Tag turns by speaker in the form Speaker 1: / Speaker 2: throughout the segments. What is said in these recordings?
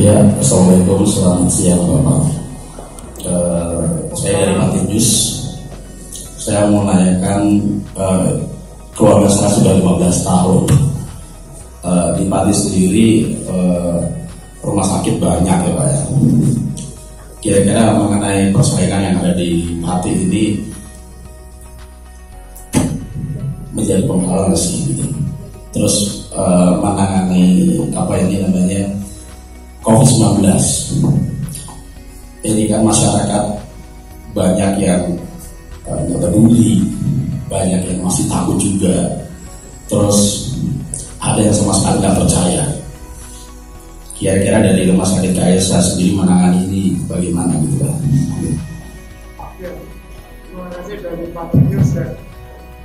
Speaker 1: Ya, Assalamualaikum, selamat siang Bapak. Saya dari Matius. Saya mau menanyakan, keluarga saya sudah 15 tahun. Di Pati sendiri rumah sakit banyak ya Pak ya. Kira-kira mengenai persaingan yang ada di Pati ini menjadi penghalang sih gitu. Terus menangani apa ini namanya COVID-19. Ini kan masyarakat banyak yang nggak peduli, banyak yang masih takut juga. Terus ada yang sama sekali nggak percaya. Kira-kira dari rumah sakit KSA sendiri menangani ini bagaimana gitu Pak?
Speaker 2: Ya, terima kasih dari Pak News ya.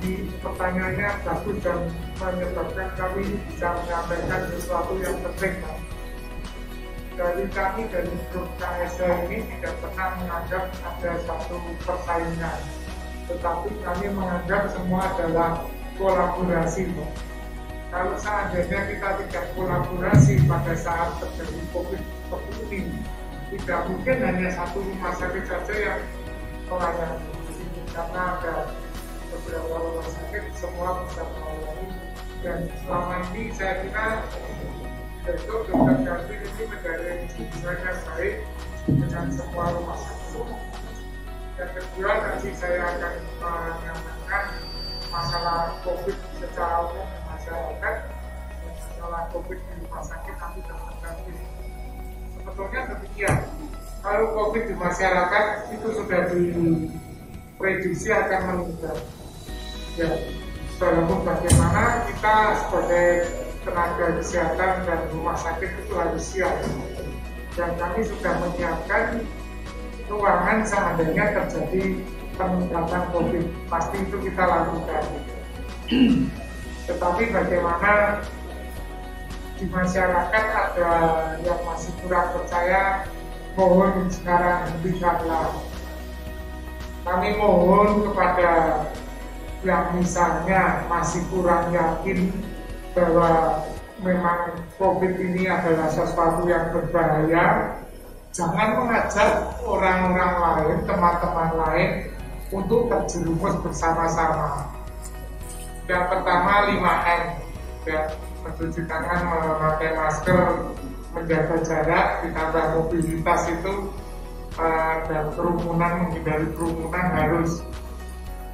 Speaker 2: Di pertanyaannya bagus dan menyebabkan kami bisa menyampaikan sesuatu yang penting Pak. Dari kami dari grup KSA ini tidak pernah menganggap ada satu persaingan, tetapi kami menganggap semua adalah kolaborasi. Kalau seandainya kita tidak kolaborasi pada saat terjadi COVID ini, tidak mungkin hanya satu rumah sakit saja yang melayani, karena ada beberapa rumah sakit semua bisa melayani. Dan selama ini saya kira itu Dr. Garvin ini menjalin hubungannya baik dengan semua rumah sakit. Yang kedua nanti saya akan menyampaikan masalah COVID secara umum di masyarakat, masalah COVID di rumah sakit nanti Dr. Garvin. Sebetulnya demikian. Kalau COVID di masyarakat itu sudah diprediksi akan meningkat. Ya, walaupun bagaimana kita sebagai tenaga kesehatan dan rumah sakit itu harus siap, dan kami sudah menyiapkan ruangan seandainya terjadi peningkatan COVID, pasti itu kita lakukan. Tetapi bagaimana di masyarakat ada yang masih kurang percaya, mohon sekarang hentikanlah. Kami mohon kepada yang misalnya masih kurang yakin bahwa memang COVID ini adalah sesuatu yang berbahaya, jangan mengajak orang-orang lain, teman-teman lain untuk terjerumus bersama-sama. Yang pertama 5M, ya, mencuci tangan, memakai masker, menjaga jarak, ditambah mobilitas itu dan kerumunan, menghindari kerumunan harus.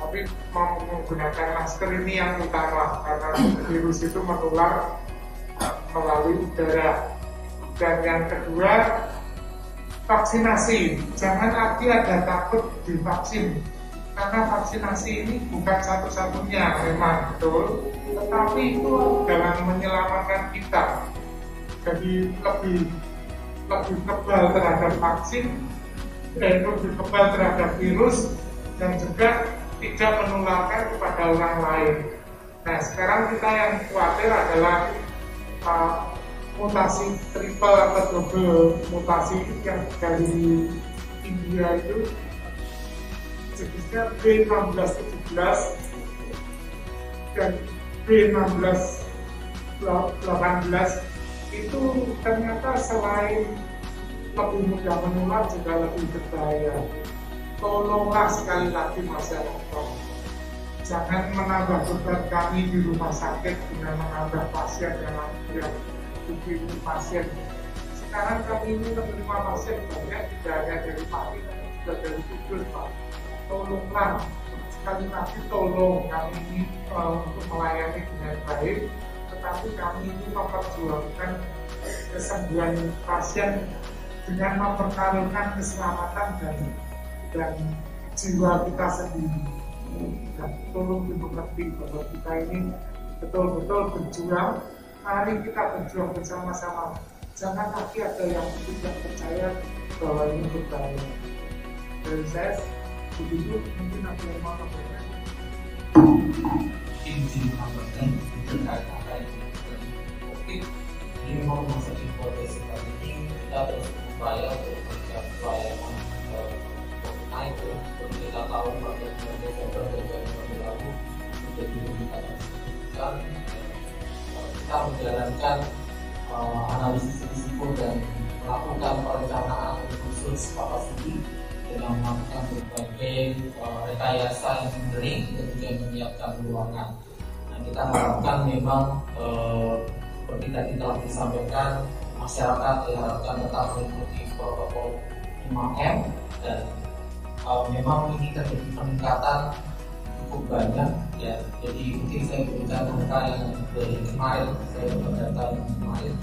Speaker 2: Tapi menggunakan masker ini yang utama, karena virus itu menular melalui udara. Dan yang kedua, vaksinasi. Jangan lagi ada takut divaksin, karena vaksinasi ini bukan satu-satunya, memang betul, tetapi itu dalam menyelamatkan kita. Jadi lebih kebal terhadap vaksin, lebih kebal terhadap virus, dan juga tidak menularkan kepada orang lain. Nah, sekarang kita yang khawatir adalah mutasi triple atau double mutasi yang dari India itu, jenisnya B1617 dan B1618 itu ternyata selain lebih mudah menular juga lebih berbahaya. Tolonglah sekali lagi masyarakat, jangan menambah beban kami di rumah sakit dengan menambah pasien yang begini pasien. Sekarang kami ini menerima pasien banyak, tidak hanya dari Pati, tapi juga dari Kudus Pak. Tolonglah sekali lagi, tolong kami ini untuk melayani dengan baik, tetapi kami ini memperjuangkan kesembuhan pasien dengan mempertaruhkan keselamatan dan jiwa kita sendiri. Dan tolong dimengerti bahwa kita ini betul-betul berjuang. Mari kita berjuang bersama-sama. Jangan lagi ada yang tidak percaya bahwa ini berbahaya. Dari saya begitu, mungkin ada yang mau bertanya.
Speaker 3: Izin menambahkan terkait apa yang COVID di rumah sakit Polres kali ini kita terus berupaya untuk memberikan pelayanan naik seperti kita tahu pada bulan Desember dan Januari lalu menjadi kita menjalankan analisis risiko dan melakukan perencanaan khusus kapasiti dengan melakukan berbagai rekayasa engineering, kemudian menyiapkan ruangan. Nah, kita harapkan memang seperti tadi telah disampaikan, masyarakat diharapkan tetap mengikuti protokol 5M dan memang ini terjadi peningkatan cukup banyak ya. Jadi mungkin saya berikan data yang dari kemarin, saya dapat data yang kemarin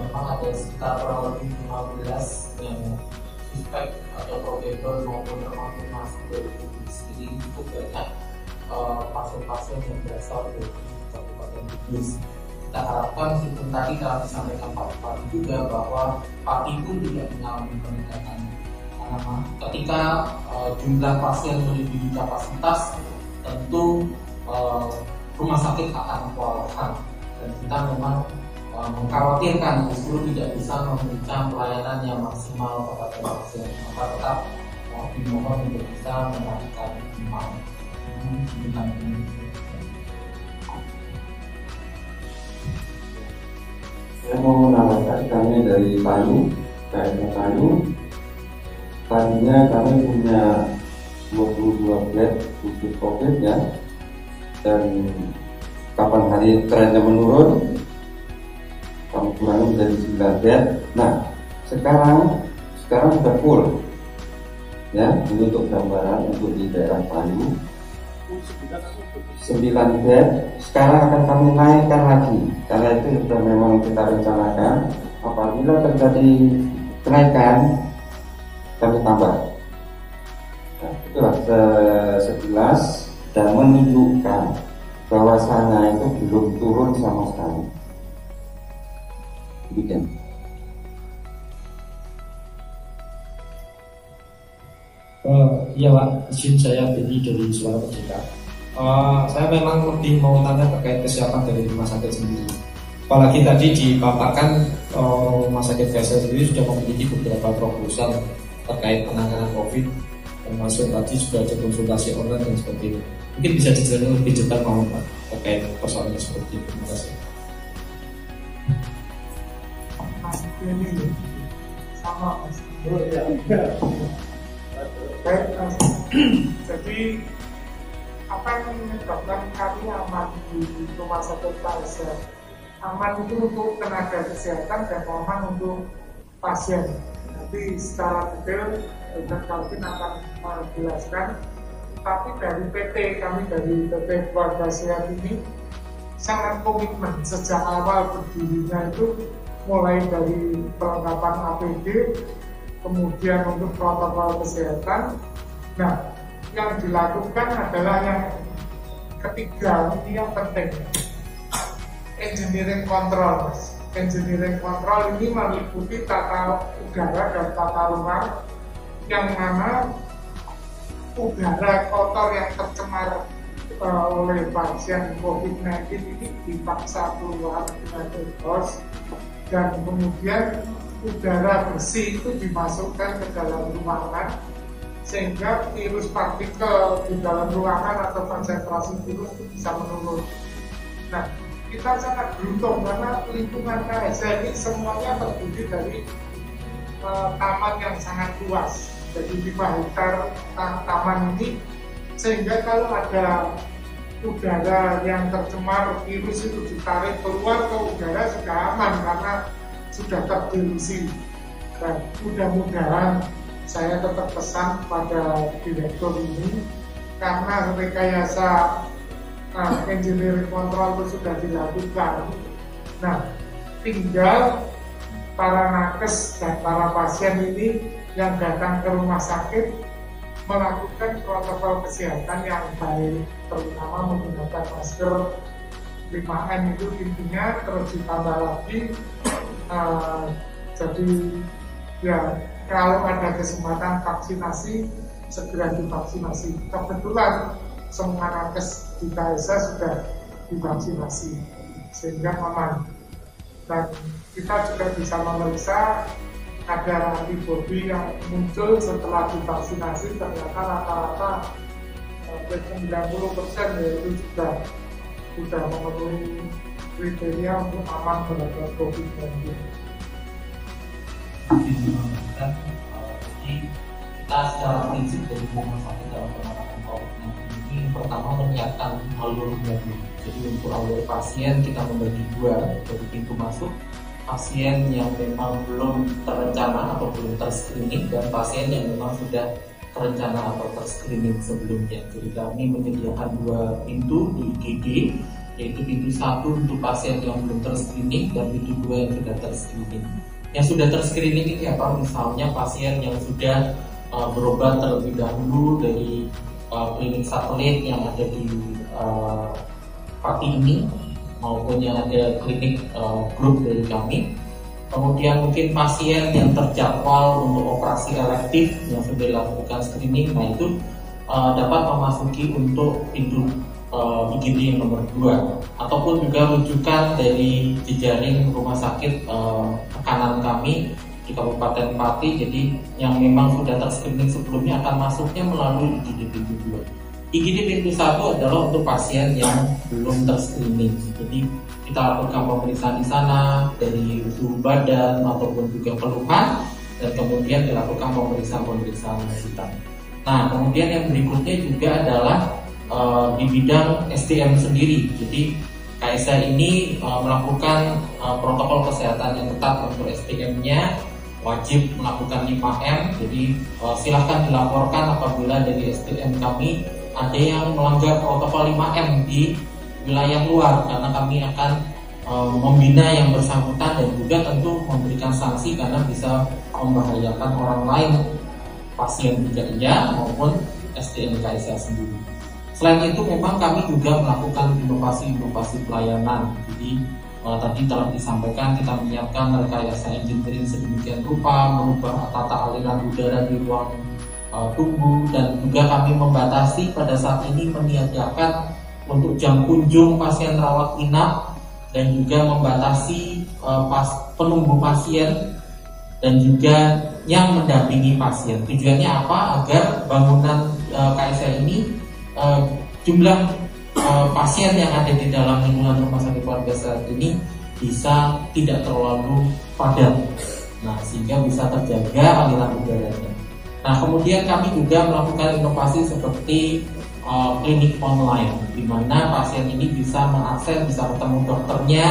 Speaker 3: memang ada sekitar kurang lebih 15 yang suspek atau probable maupun terkonfirmasi dari Kudus. Jadi cukup banyak pasien-pasien yang berasal dari Kabupaten Kudus. Kita harapkan meskipun tadi telah disampaikan Pak Bupati juga bahwa Pati pun tidak mengalami peningkatan. Karena ketika jumlah pasien melebihi kapasitas, tentu rumah sakit akan kewalahan dan kita memang mengkhawatirkan justru tidak bisa memberikan pelayanan yang maksimal kepada pasien. Maka tetap dimohon untuk bisa melakukan imbang.
Speaker 4: Saya mau menambahkan, kami dari Palu, KSM Palu. Tadinya kami punya 22 bed khusus COVID ya, dan kapan hari trennya menurun, kami kurangi menjadi 9 bed. Nah, sekarang sudah full ya. Ini untuk gambaran untuk di daerah Palu 9 bed. Sekarang akan kami naikkan lagi karena itu sudah memang kita rencanakan. Apabila terjadi kenaikan kami tambah. Nah, itulah sekilas dan menunjukkan bahwasanya itu belum turun sama sekali. Demikian.
Speaker 5: Iya Pak, izin saya Beni dari Suara Merdeka. Saya memang lebih mau tanya terkait kesiapan dari rumah sakit sendiri. Apalagi tadi dipaparkan rumah sakit Faisal sendiri sudah memiliki beberapa proposal terkait penanganan COVID, termasuk tadi sudah ada konsultasi online dan sebagainya. Mungkin bisa dijelaskan lebih detail mohon Pak terkait persoalan seperti itu. Terima kasih.
Speaker 2: Ini sama Mas. Baik, Mas. Jadi apa yang menyebabkan kami aman di rumah sakit Faisal? Aman itu untuk tenaga kesehatan dan aman untuk pasien. Nanti secara detail Dr. Calvin akan menjelaskan. Tapi dari PT kami, dari PT Keluarga Sehat ini sangat komitmen sejak awal berdirinya itu, mulai dari perlengkapan APD, kemudian untuk protokol kesehatan. Nah, yang dilakukan adalah yang ketiga, ini yang penting, engineering control. Engineering control ini meliputi tata udara dan tata ruang, yang mana udara kotor yang tercemar oleh pasien COVID-19 ini dipaksa keluar dengan eksos, dan kemudian udara bersih itu dimasukkan ke dalam ruangan sehingga virus partikel di dalam ruangan atau konsentrasi virus itu bisa menurun. Nah, kita sangat beruntung karena lingkungan KSM ini semuanya terdiri dari taman yang sangat luas. Jadi 5 hektar taman ini, sehingga kalau ada udara yang tercemar virus itu ditarik keluar ke udara sudah aman karena sudah terdilusi. Dan mudah-mudahan saya tetap pesan pada direktur ini, karena rekayasa engineering control itu sudah dilakukan. Nah, tinggal para nakes dan para pasien ini yang datang ke rumah sakit melakukan protokol kesehatan yang baik, terutama menggunakan masker 5M itu intinya, terus ditambah lagi jadi ya kalau ada kesempatan vaksinasi segera divaksinasi. Kebetulan semua nakes di KSA sudah divaksinasi sehingga aman, dan kita juga bisa memeriksa kadar antibodi yang muncul setelah divaksinasi. Ternyata rata-rata 90% yaitu sudah memenuhi kriteria untuk aman terhadap COVID-19.
Speaker 3: secara prinsip dari rumah sakit dalam penanganan COVID-19 ini pertama menyiapkan alurnya dulu. Jadi untuk alur pasien kita membagi dua dari pintu masuk, pasien yang memang belum terencana atau belum terscreening dan pasien yang memang sudah terencana atau terscreening sebelumnya. Jadi kami menyediakan dua pintu di IGD, yaitu pintu satu untuk pasien yang belum terscreening dan pintu dua yang sudah terscreening. Yang sudah terscreening ini apa? Misalnya pasien yang sudah berobat terlebih dahulu dari klinik satelit yang ada di Pati ini maupun yang ada klinik grup dari kami. Kemudian mungkin pasien yang terjadwal untuk operasi elektif yang sudah dilakukan screening, nah itu dapat memasuki untuk pintu IGD yang nomor 2 ataupun juga rujukan dari jejaring rumah sakit kanan kami di Kabupaten Pati. Jadi yang memang sudah terscreening sebelumnya akan masuknya melalui IGD pintu 2. IGD pintu 1 adalah untuk pasien yang belum terscreening. Jadi kita lakukan pemeriksaan di sana dari suhu badan ataupun juga keluhan dan kemudian dilakukan pemeriksaan lanjutan. Nah, kemudian yang berikutnya juga adalah di bidang SDM sendiri. Jadi KSA ini melakukan protokol kesehatan yang ketat untuk SDM-nya, wajib melakukan 5M. Jadi silahkan dilaporkan apabila dari SDM kami ada yang melanggar protokol 5M di wilayah luar, karena kami akan membina yang bersangkutan dan juga tentu memberikan sanksi karena bisa membahayakan orang lain, pasien juga iya maupun SDM KSA sendiri. Selain itu memang kami juga melakukan inovasi pelayanan. Jadi tadi telah disampaikan kita menyiapkan rekayasa engineering sedemikian rupa, merubah tata aliran udara di ruang tunggu, dan juga kami membatasi pada saat ini meniadakan untuk jam kunjung pasien rawat inap dan juga membatasi penunggu pasien dan juga yang mendampingi pasien. Tujuannya apa? Agar bangunan KSA ini jumlah pasien yang ada di dalam lingkungan rumah sakit keluarga saat ini bisa tidak terlalu padat. Nah, sehingga bisa terjaga aliran udaranya. Nah, kemudian kami juga melakukan inovasi seperti klinik online, di mana pasien ini bisa mengakses, bisa ketemu dokternya,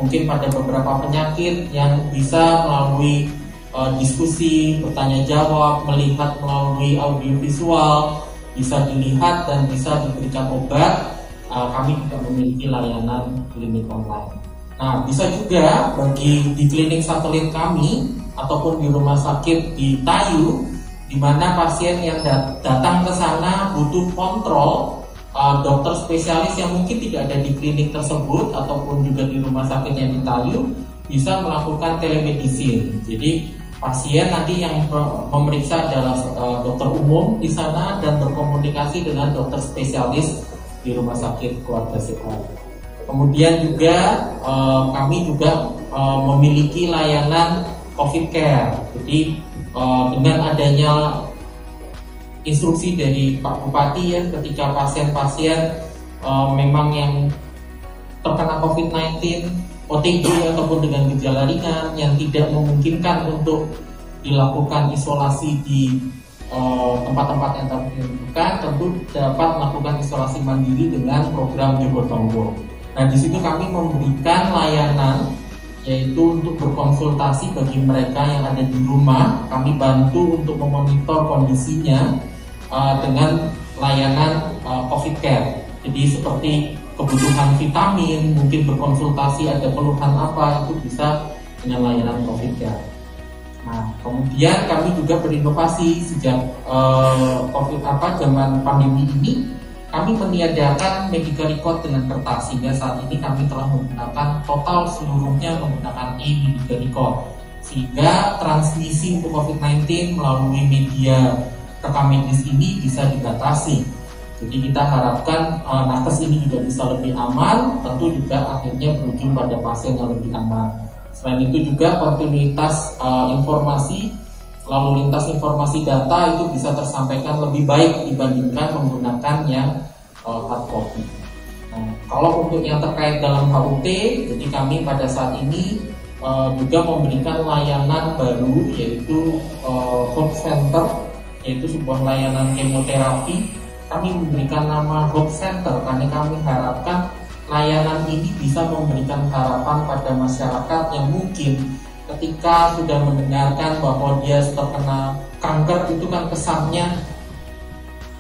Speaker 3: mungkin pada beberapa penyakit yang bisa melalui diskusi, bertanya jawab, melihat melalui audiovisual, bisa dilihat dan bisa diberikan obat. Kami juga memiliki layanan klinik online. Nah, bisa juga bagi di klinik satelit kami ataupun di rumah sakit di Tayu, di mana pasien yang datang ke sana butuh kontrol, dokter spesialis yang mungkin tidak ada di klinik tersebut ataupun juga di rumah sakit yang di Tayu bisa melakukan telemedicine. Jadi pasien nanti yang memeriksa adalah dokter umum di sana dan berkomunikasi dengan dokter spesialis di rumah sakit keluarga sehat. Kemudian juga kami juga memiliki layanan COVID Care. Jadi dengan adanya instruksi dari Pak Bupati ya, ketika pasien-pasien memang yang terkena COVID-19, OTG ataupun dengan gejala ringan yang tidak memungkinkan untuk dilakukan isolasi di tempat-tempat yang tertentukan, tentu dapat melakukan isolasi mandiri dengan program Jogotongo. Nah, di situ kami memberikan layanan yaitu untuk berkonsultasi bagi mereka yang ada di rumah. Kami bantu untuk memonitor kondisinya dengan layanan COVID Care. Jadi seperti kebutuhan vitamin, mungkin berkonsultasi ada keluhan apa, itu bisa dengan layanan COVID Care. Nah, kemudian kami juga berinovasi sejak zaman pandemi ini. Kami meniadakan medical record dengan kertas, sehingga saat ini kami telah menggunakan total seluruhnya menggunakan e-medical record, sehingga transmisi untuk COVID-19 melalui media rekam medis ini bisa dibatasi. Jadi kita harapkan nakes ini juga bisa lebih aman, tentu juga akhirnya berujung pada pasien yang lebih aman. Selain itu juga kontinuitas informasi, lalu lintas informasi data itu bisa tersampaikan lebih baik dibandingkan menggunakan yang hard copy. Nah, kalau untuk yang terkait dalam HUT, jadi kami pada saat ini juga memberikan layanan baru yaitu home center yaitu sebuah layanan kemoterapi. Kami memberikan nama Hope Center karena kami harapkan layanan ini bisa memberikan harapan pada masyarakat yang mungkin ketika sudah mendengarkan bahwa dia terkena kanker, itu kan kesannya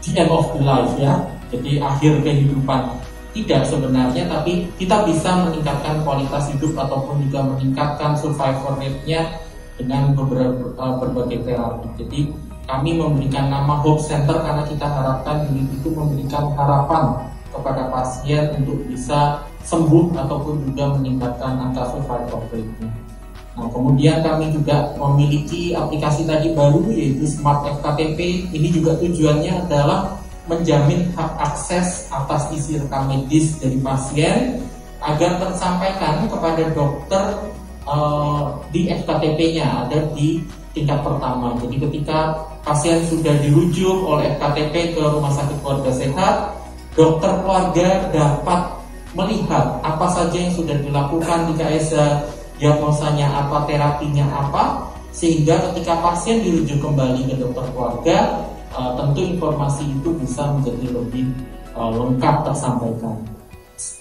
Speaker 3: the end of the life ya, jadi akhir kehidupan. Tidak sebenarnya, tapi kita bisa meningkatkan kualitas hidup ataupun juga meningkatkan survival rate-nya dengan berbagai terapi. Jadi kami memberikan nama Hope Center karena kita harapkan unit itu memberikan harapan kepada pasien untuk bisa sembuh ataupun juga meningkatkan angka survival rate-nya. Nah, kemudian kami juga memiliki aplikasi tadi baru yaitu Smart FKTP. Ini juga tujuannya adalah menjamin hak akses atas isi rekam medis dari pasien agar tersampaikan kepada dokter di FKTP-nya, ada di tingkat pertama. Jadi ketika pasien sudah dirujuk oleh FKTP ke rumah sakit keluarga sehat, dokter keluarga dapat melihat apa saja yang sudah dilakukan di KSA, diagnosanya apa, terapinya apa, sehingga ketika pasien dirujuk kembali ke dokter keluarga, tentu informasi itu bisa menjadi lebih lengkap tersampaikan.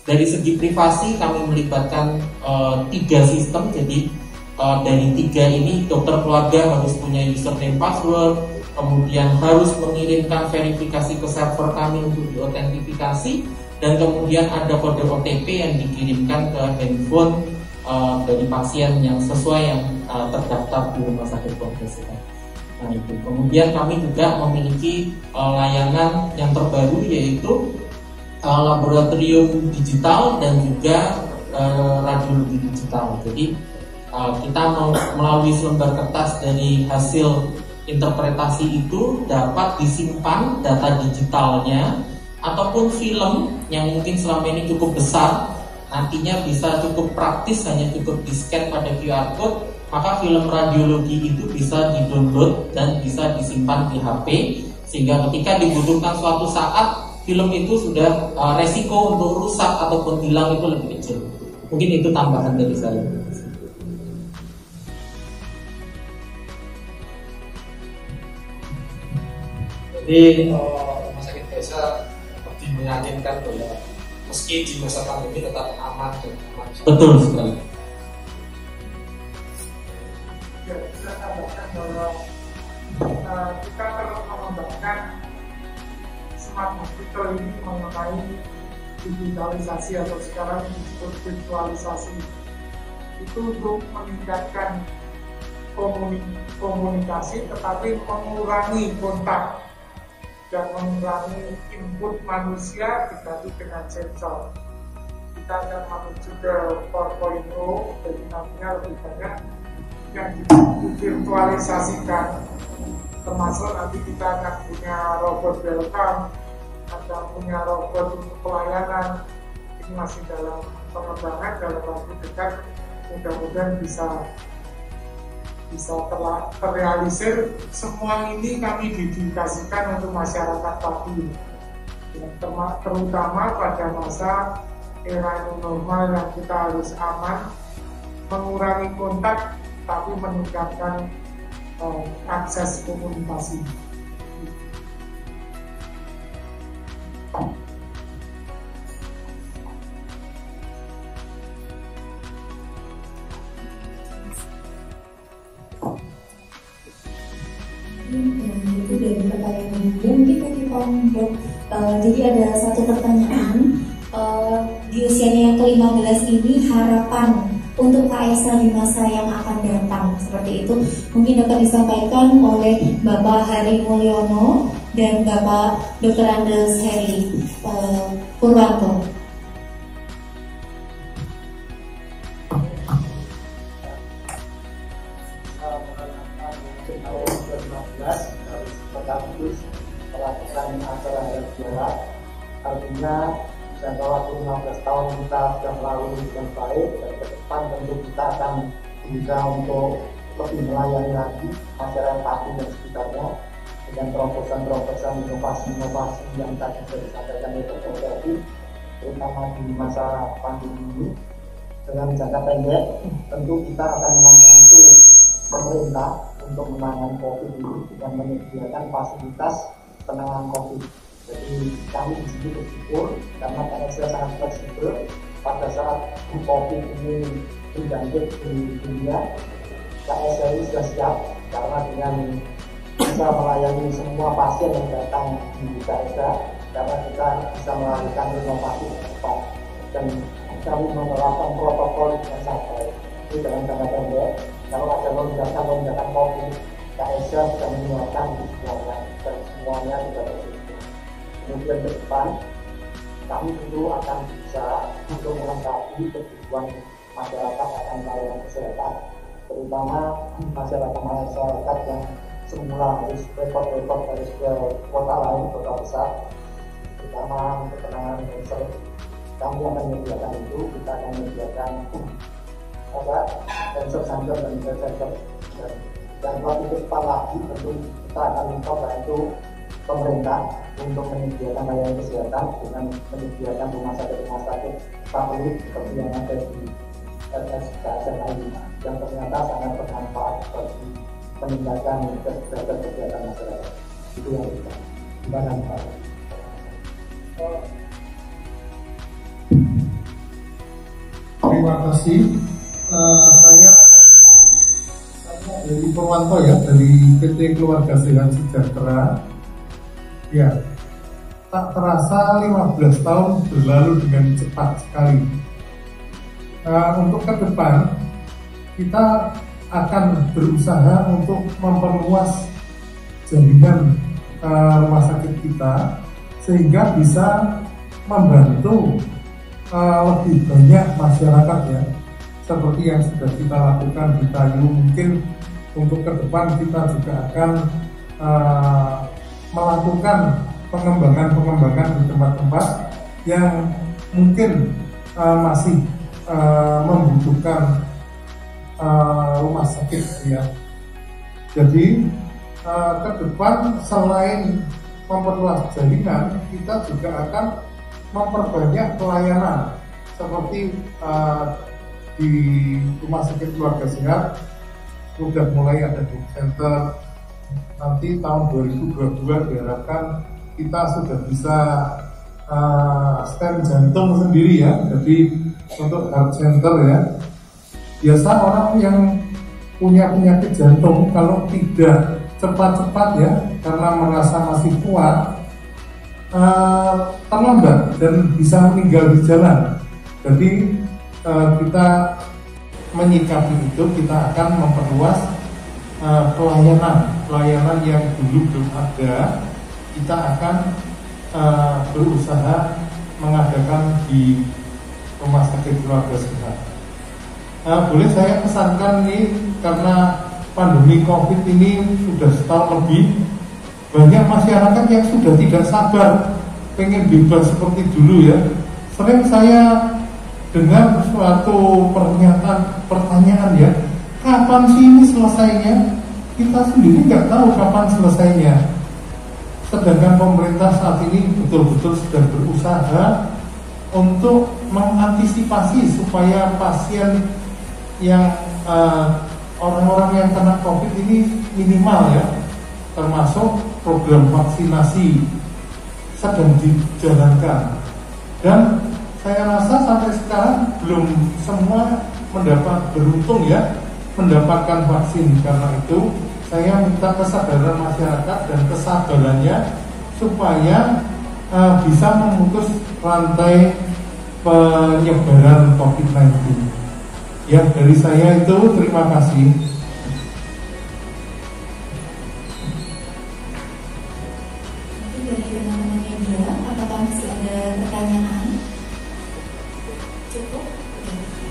Speaker 3: Dari segi privasi kami melibatkan 3 sistem. Jadi dari 3 ini dokter keluarga harus punya username password, kemudian harus mengirimkan verifikasi ke server kami untuk diautentifikasi, dan kemudian ada kode OTP yang dikirimkan ke handphone dari pasien yang sesuai yang terdaftar di rumah sakit keluarga sehat. Nah, itu. Kemudian kami juga memiliki layanan yang terbaru yaitu laboratorium digital dan juga radiologi digital. Jadi kita melalui selembar kertas dari hasil interpretasi itu dapat disimpan data digitalnya, ataupun film yang mungkin selama ini cukup besar nantinya bisa cukup praktis, hanya cukup di-scan pada QR code, maka film radiologi itu bisa di-download dan bisa disimpan di HP, sehingga ketika dibutuhkan suatu saat film itu sudah resiko untuk rusak ataupun hilang itu lebih kecil. Mungkin itu tambahan dari saya.
Speaker 5: Jadi rumah sakit desa lebih meyakinkan bahwa meski di masa pandemi tetap aman dan aman.
Speaker 3: Betul sekali.
Speaker 2: Ya, saya tambahkan bahwa kita terus mengembangkan smart hospital ini mengenai digitalisasi atau sekarang disebut virtualisasi. Itu untuk meningkatkan komunikasi tetapi mengurangi kontak dan mengurangi input manusia diganti dengan sensor. Kita akan menuju ke 4.0, jadi nantinya lebih banyak yang divirtualisasikan, termasuk nanti kita akan punya robot welcome, akan punya robot untuk pelayanan. Ini masih dalam pengembangan, dalam waktu dekat mudah-mudahan bisa terrealisir. Semua ini kami dedikasikan untuk masyarakat Pati, terutama pada masa era new normal yang kita harus aman, mengurangi kontak tapi meningkatkan akses komunikasi.
Speaker 6: Itu dari pertanyaan juga mungkin bagi Pak Dok. Jadi ada satu pertanyaan, di usianya yang ke-15 ini harapan untuk KSA di masa yang akan datang seperti itu mungkin dapat disampaikan oleh Bapak Hari Mulyono dan Bapak Dr. Andes Heri Purwanto.
Speaker 7: Melakukan acara jarak, artinya jangka waktu 15 tahun kita sudah melalui dengan baik, dan ke depan tentu kita akan berusaha untuk lebih melayani lagi masyarakat Pati dan sekitarnya dengan terobosan-terobosan inovasi-inovasi yang tadi sudah disampaikan oleh Dr. Heri, terutama di masa pandemi ini. Dengan jangka pendek tentu kita akan membantu pemerintah untuk menangani COVID ini dengan menyediakan fasilitas penanganan COVID. Jadi kami di sini bersyukur karena KSL sangat fleksibel. Pada saat COVID ini menjangkit di dunia, KSL ini sudah siap karena dengan bisa melayani semua pasien yang datang di KSL, karena kita bisa melakukan inovasi cepat dan kami menerapkan protokol yang sangat baik. Ini dalam jangka pendek, kalau ada lonjakan COVID, KSL sudah menyiapkan semuanya dan semuanya sudah tersedia. Kemudian ke depan, kami tentu akan bisa untuk melengkapi kebutuhan masyarakat akan layanan kesehatan, terutama masyarakat yang semula harus repot-repot harus ke kota lain, kota besar, terutama untuk penanganan cancer. Kami akan menyediakan itu, kita akan menyediakan cancer center dan center. Dan waktu ke depan lagi tentu kita akan membantu pemerintah untuk menyediakan layanan kesehatan dengan menyediakan rumah sakit satelit seperti yang ada di RSKSN yang ternyata sangat bermanfaat bagi meningkatkan kegiatan masyarakat. Itu yang kita lakukan.
Speaker 8: Terima kasih. Saya dari Purwanto ya, dari PT Keluarga Sehat Sejahtera. Ya, tak terasa 15 tahun berlalu dengan cepat sekali. Untuk ke depan, kita akan berusaha untuk memperluas jaringan rumah sakit kita sehingga bisa membantu lebih banyak masyarakat ya, seperti yang sudah kita lakukan di Tayu. Mungkin untuk ke depan kita juga akan melakukan pengembangan di tempat-tempat yang mungkin masih membutuhkan rumah sakit ya. Jadi ke depan selain memperluas jaringan, kita juga akan memperbanyak pelayanan seperti di rumah sakit Keluarga Sehat sudah mulai ada di center. Nanti tahun 2022 diharapkan kita sudah bisa stem jantung sendiri ya. Jadi untuk heart center ya. Biasa orang yang punya penyakit jantung kalau tidak cepat-cepat ya karena merasa masih kuat, terlambat dan bisa meninggal di jalan. Jadi kita menyikapi itu, kita akan memperluas pelayanan yang dulu belum ada. Kita akan berusaha mengadakan di rumah sakit Keluarga Sehat. Boleh saya pesankan nih, karena pandemi COVID ini sudah setahun lebih, banyak masyarakat yang sudah tidak sabar pengen bebas seperti dulu ya. Sering saya dengar suatu pertanyaan ya, kapan sih ini selesainya? Kita sendiri nggak tahu kapan selesainya. Sedangkan pemerintah saat ini betul-betul sedang berusaha untuk mengantisipasi supaya pasien yang orang-orang yang kena COVID ini minimal ya, termasuk program vaksinasi sedang dijalankan. Dan saya rasa sampai sekarang belum semua beruntung ya mendapatkan vaksin. Karena itu saya minta kesadaran masyarakat dan kesabarannya supaya bisa memutus rantai penyebaran COVID-19. Ya, dari saya itu terima kasih.
Speaker 6: Dari teman-teman media, apakah masih ada pertanyaan? Cukup?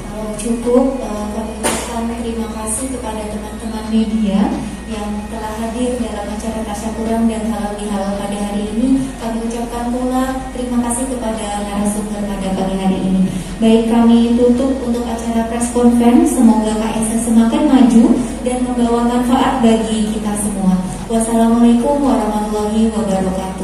Speaker 6: Kalau cukup, kami ucapkan terima kasih kepada teman-teman media yang telah hadir dalam acara tasyakuran dan halal bihalal pada hari ini. Kami ucapkan pula terima kasih kepada narasumber pada pagi hari ini. Baik, kami tutup untuk acara press conference. Semoga KSS semakin maju dan membawa manfaat bagi kita semua. Wassalamualaikum warahmatullahi wabarakatuh.